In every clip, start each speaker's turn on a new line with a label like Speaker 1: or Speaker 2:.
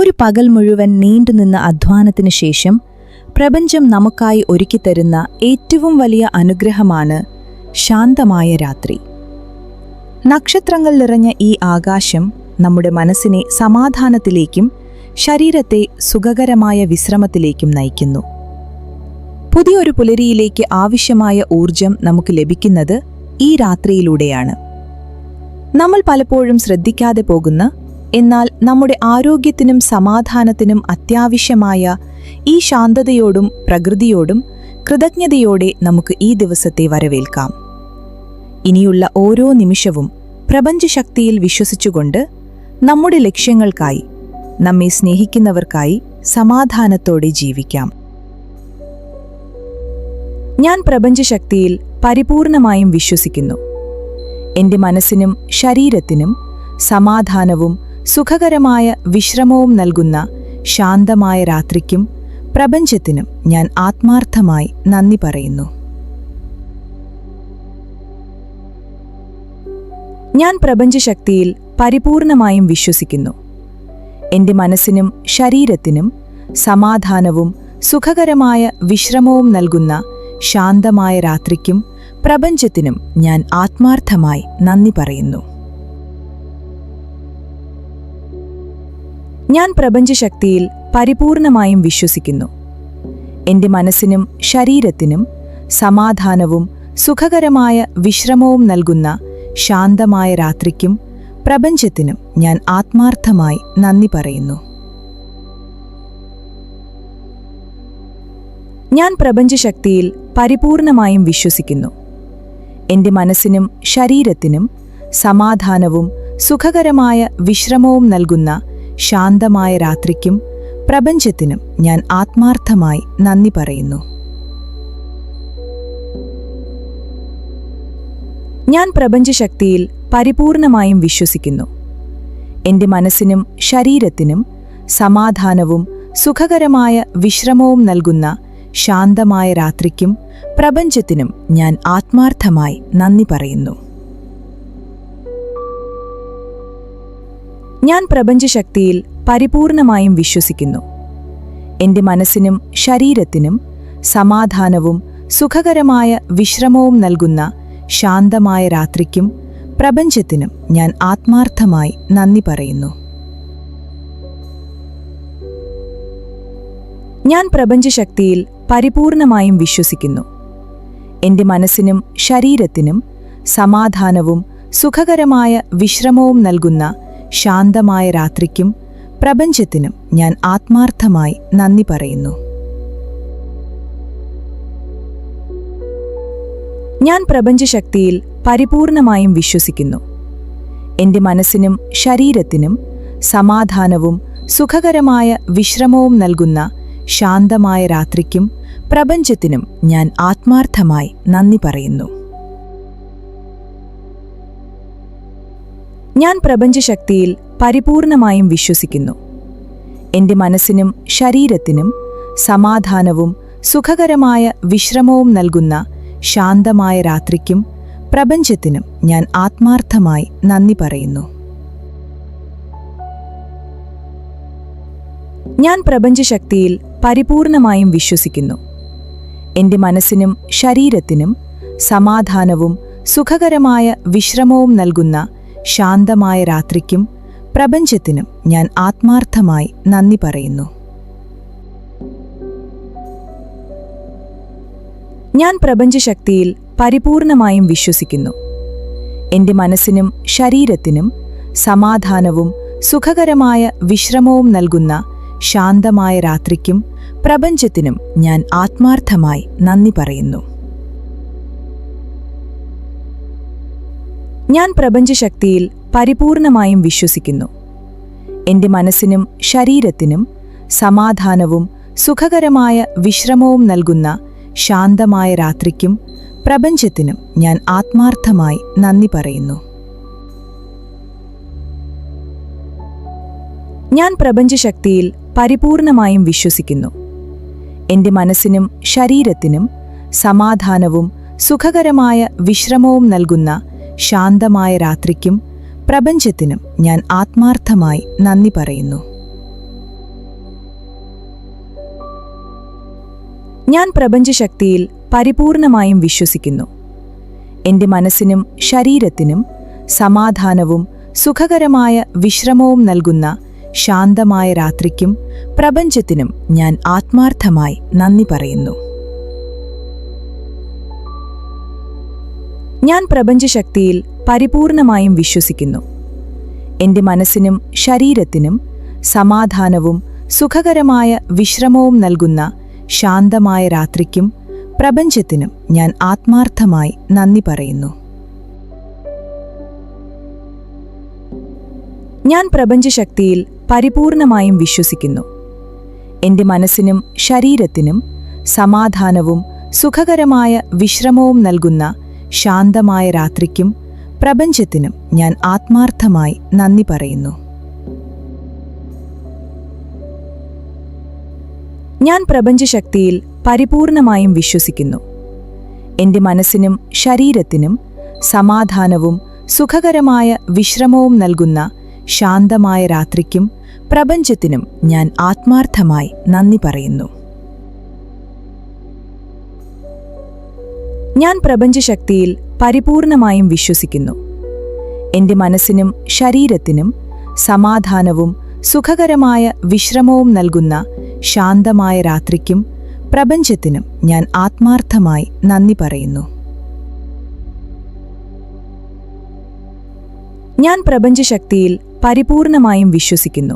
Speaker 1: ഒരു പകൽ മുഴുവൻ നീണ്ടുനിന്ന അധ്വാനത്തിനു ശേഷം പ്രപഞ്ചം നമുക്കായി ഒരുക്കിത്തരുന്ന ഏറ്റവും വലിയ അനുഗ്രഹമാണ് ശാന്തമായ രാത്രി. നക്ഷത്രങ്ങൾ നിറഞ്ഞ ഈ ആകാശം നമ്മുടെ മനസ്സിനെ സമാധാനത്തിലേക്കും ശരീരത്തെ സുഖകരമായ വിശ്രമത്തിലേക്കും നയിക്കുന്നു. പുതിയൊരു പുലരിയിലേക്ക് ആവശ്യമായ ഊർജം നമുക്ക് ലഭിക്കുന്നത് ഈ രാത്രിയിലൂടെയാണ്. നമ്മൾ പലപ്പോഴും ശ്രദ്ധിക്കാതെ പോകുന്ന, എന്നാൽ നമ്മുടെ ആരോഗ്യത്തിനും സമാധാനത്തിനും അത്യാവശ്യമായ ഈ ശാന്തതയോടും പ്രകൃതിയോടും കൃതജ്ഞതയോടെ നമുക്ക് ഈ ദിവസത്തെ വരവേൽക്കാം. ഇനിയുള്ള ഓരോ നിമിഷവും പ്രപഞ്ചശക്തിയിൽ വിശ്വസിച്ചുകൊണ്ട് നമ്മുടെ ലക്ഷ്യങ്ങൾക്കായി, നമ്മെ സ്നേഹിക്കുന്നവർക്കായി സമാധാനത്തോടെ ജീവിക്കാം. ഞാൻ പ്രപഞ്ചശക്തിയിൽ പരിപൂർണമായും വിശ്വസിക്കുന്നു. എൻ്റെ മനസ്സിനും ശരീരത്തിനും സമാധാനവും സുഖകരമായ വിശ്രമവും നൽകുന്ന ശാന്തമായ രാത്രിക്കും പ്രപഞ്ചത്തിനും ഞാൻ ആത്മാർത്ഥമായി നന്ദി പറയുന്നു. ഞാൻ പ്രപഞ്ചശക്തിയിൽ പരിപൂർണമായും വിശ്വസിക്കുന്നു. എൻ്റെ മനസ്സിനും ശരീരത്തിനും സമാധാനവും സുഖകരമായ വിശ്രമവും നൽകുന്ന ശാന്തമായ രാത്രിക്കും പ്രപഞ്ചത്തിനും ഞാൻ ആത്മാർത്ഥമായി നന്ദി പറയുന്നു. ഞാൻ പ്രപഞ്ചശക്തിയിൽ പരിപൂർണമായും വിശ്വസിക്കുന്നു. എൻ്റെ മനസ്സിനും ശരീരത്തിനും സമാധാനവും സുഖകരമായ വിശ്രമവും നൽകുന്ന ശാന്തമായ രാത്രിക്കും പ്രപഞ്ചത്തിനും ഞാൻ ആത്മാർത്ഥമായി നന്ദി പറയുന്നു. ഞാൻ പ്രപഞ്ചശക്തിയിൽ പരിപൂർണമായും വിശ്വസിക്കുന്നു. എൻ്റെ മനസ്സിനും ശരീരത്തിനും സമാധാനവും സുഖകരമായ വിശ്രമവും നൽകുന്ന ശാന്തമായ രാത്രിക്കും പ്രപഞ്ചത്തിനും ഞാൻ ആത്മാർത്ഥമായി നന്ദി പറയുന്നു. ഞാൻ പ്രപഞ്ചശക്തിയിൽ പരിപൂർണമായും വിശ്വസിക്കുന്നു. എൻ്റെ മനസ്സിനും ശരീരത്തിനും സമാധാനവും സുഖകരമായ വിശ്രമവും നൽകുന്ന ശാന്തമായ രാത്രിക്കും പ്രപഞ്ചത്തിനും ഞാൻ ആത്മാർത്ഥമായി നന്ദി പറയുന്നു. ഞാൻ പ്രപഞ്ചശക്തിയിൽ പരിപൂർണമായും വിശ്വസിക്കുന്നു. എൻ്റെ മനസ്സിനും ശരീരത്തിനും സമാധാനവും സുഖകരമായ വിശ്രമവും നൽകുന്ന ശാന്തമായ രാത്രിക്കും പ്രപഞ്ചത്തിനും ഞാൻ ആത്മാർത്ഥമായി നന്ദി പറയുന്നു. ഞാൻ പ്രപഞ്ചശക്തിയിൽ പരിപൂർണമായും വിശ്വസിക്കുന്നു. എൻ്റെ മനസ്സിനും ശരീരത്തിനും സമാധാനവും സുഖകരമായ വിശ്രമവും നൽകുന്ന ശാന്തമായ രാത്രിക്കും പ്രപഞ്ചത്തിനും ഞാൻ ആത്മാർത്ഥമായി നന്ദി പറയുന്നു. ഞാൻ പ്രപഞ്ചശക്തിയിൽ പരിപൂർണമായും വിശ്വസിക്കുന്നു. എൻ്റെ മനസ്സിനും ശരീരത്തിനും സമാധാനവും സുഖകരമായ വിശ്രമവും നൽകുന്ന ശാന്തമായ രാത്രിക്കും പ്രപഞ്ചത്തിനും ഞാൻ ആത്മാർത്ഥമായി നന്ദി പറയുന്നു. ഞാൻ പ്രപഞ്ചശക്തിയിൽ പരിപൂർണമായും വിശ്വസിക്കുന്നു. എൻ്റെ മനസ്സിനും ശരീരത്തിനും സമാധാനവും സുഖകരമായ വിശ്രമവും നൽകുന്ന ശാന്തമായ രാത്രിക്കും പ്രപഞ്ചത്തിനും ഞാൻ ആത്മാർത്ഥമായി നന്ദി പറയുന്നു. ഞാൻ പ്രപഞ്ചശക്തിയിൽ പരിപൂർണമായും വിശ്വസിക്കുന്നു. എൻ്റെ മനസ്സിനും ശരീരത്തിനും സമാധാനവും സുഖകരമായ വിശ്രമവും നൽകുന്ന ശാന്തമായ രാത്രിക്കും പ്രപഞ്ചത്തിനും ഞാൻ ആത്മാർത്ഥമായി നന്ദി പറയുന്നു. ഞാൻ പ്രപഞ്ചശക്തിയിൽ പരിപൂർണമായും വിശ്വസിക്കുന്നു. എൻ്റെ മനസ്സിനും ശരീരത്തിനും സമാധാനവും സുഖകരമായ വിശ്രമവും നൽകുന്ന ശാന്തമായ രാത്രിക്കും പ്രപഞ്ചത്തിനും ഞാൻ ആത്മാർത്ഥമായി നന്ദി പറയുന്നു. ഞാൻ പ്രപഞ്ചശക്തിയിൽ പരിപൂർണമായും വിശ്വസിക്കുന്നു. എൻ്റെ മനസ്സിനും ശരീരത്തിനും സമാധാനവും സുഖകരമായ വിശ്രമവും നൽകുന്ന ശാന്തമായ രാത്രിക്കും പ്രപഞ്ചത്തിനും ഞാൻ ആത്മാർത്ഥമായി നന്ദി പറയുന്നു. ഞാൻ പ്രപഞ്ചശക്തിയിൽ പരിപൂർണമായും വിശ്വസിക്കുന്നു. എൻ്റെ മനസ്സിനും ശരീരത്തിനും സമാധാനവും സുഖകരമായ വിശ്രമവും നൽകുന്ന ശാന്തമായ രാത്രിക്കും പ്രപഞ്ചത്തിനും ഞാൻ ആത്മാർത്ഥമായി നന്ദി പറയുന്നു. ഞാൻ പ്രപഞ്ചശക്തിയിൽ പരിപൂർണമായും വിശ്വസിക്കുന്നു. എന്റെ മനസ്സിനും ശരീരത്തിനും സമാധാനവും സുഖകരമായ വിശ്രമവും നൽകുന്ന ശാന്തമായ രാത്രിക്കും പ്രപഞ്ചത്തിനും ഞാൻ ആത്മാർത്ഥമായി നന്ദി പറയുന്നു. ഞാൻ പ്രപഞ്ചശക്തിയിൽ പരിപൂർണമായും വിശ്വസിക്കുന്നു. എന്റെ മനസ്സിനും ശരീരത്തിനും സമാധാനവും സുഖകരമായ വിശ്രമവും നൽകുന്ന ശാന്തമായ രാത്രിക്കും പ്രപഞ്ചത്തിനും ഞാൻ ആത്മാർത്ഥമായി നന്ദി പറയുന്നു. ഞാൻ പ്രപഞ്ചശക്തിയിൽ പരിപൂർണമായും വിശ്വസിക്കുന്നു. എന്റെ മനസ്സിനും ശരീരത്തിനും സമാധാനവും സുഖകരമായ വിശ്രമവും നൽകുന്ന ശാന്തമായ രാത്രിക്കും പ്രപഞ്ചത്തിനും ഞാൻ ആത്മാർത്ഥമായി നന്ദി പറയുന്നു. ഞാൻ പ്രപഞ്ചശക്തിയിൽ പരിപൂർണമായും വിശ്വസിക്കുന്നു. എന്റെ മനസ്സിനും ശരീരത്തിനും സമാധാനവും സുഖകരമായ വിശ്രമവും നൽകുന്ന ശാന്തമായ രാത്രിക്കും പ്രപഞ്ചത്തിനും ഞാൻ ആത്മാർത്ഥമായി നന്ദി പറയുന്നു. ഞാൻ പ്രപഞ്ചശക്തിയിൽ പരിപൂർണമായും വിശ്വസിക്കുന്നു. എന്റെ മനസ്സിനും ശരീരത്തിനും സമാധാനവും സുഖകരമായ വിശ്രമവും നൽകുന്ന ശാന്തമായ രാത്രിക്കും പ്രപഞ്ചത്തിനും ഞാൻ ആത്മാർത്ഥമായി നന്ദി പറയുന്നു. ഞാൻ പ്രപഞ്ചശക്തിയിൽ പരിപൂർണമായും വിശ്വസിക്കുന്നു.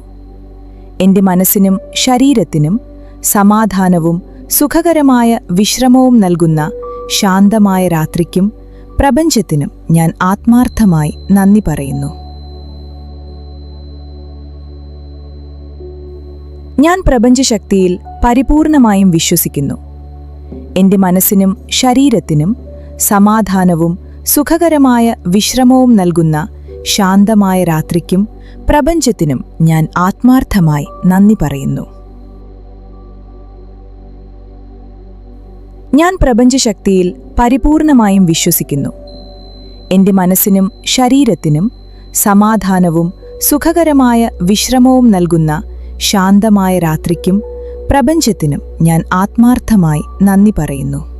Speaker 1: എന്റെ മനസ്സിനും ശരീരത്തിനും സമാധാനവും സുഖകരമായ വിശ്രമവും നൽകുന്ന ശാന്തമായ രാത്രിക്കും പ്രപഞ്ചത്തിനും ഞാൻ ആത്മാർത്ഥമായി നന്ദി പറയുന്നു. ഞാൻ പ്രപഞ്ചശക്തിയിൽ പരിപൂർണമായും വിശ്വസിക്കുന്നു. എന്റെ മനസ്സിനും ശരീരത്തിനും സമാധാനവും സുഖകരമായ വിശ്രമവും നൽകുന്ന ശാന്തമായ രാത്രിക്കും പ്രപഞ്ചത്തിനും ഞാൻ ആത്മാർത്ഥമായി നന്ദി പറയുന്നു. ഞാൻ പ്രപഞ്ചശക്തിയിൽ പരിപൂർണമായും വിശ്വസിക്കുന്നു. എന്റെ മനസ്സിനും ശരീരത്തിനും സമാധാനവും സുഖകരമായ വിശ്രമവും നൽകുന്ന ശാന്തമായ രാത്രിക്കും പ്രപഞ്ചത്തിനും ഞാൻ ആത്മാർത്ഥമായി നന്ദി പറയുന്നു.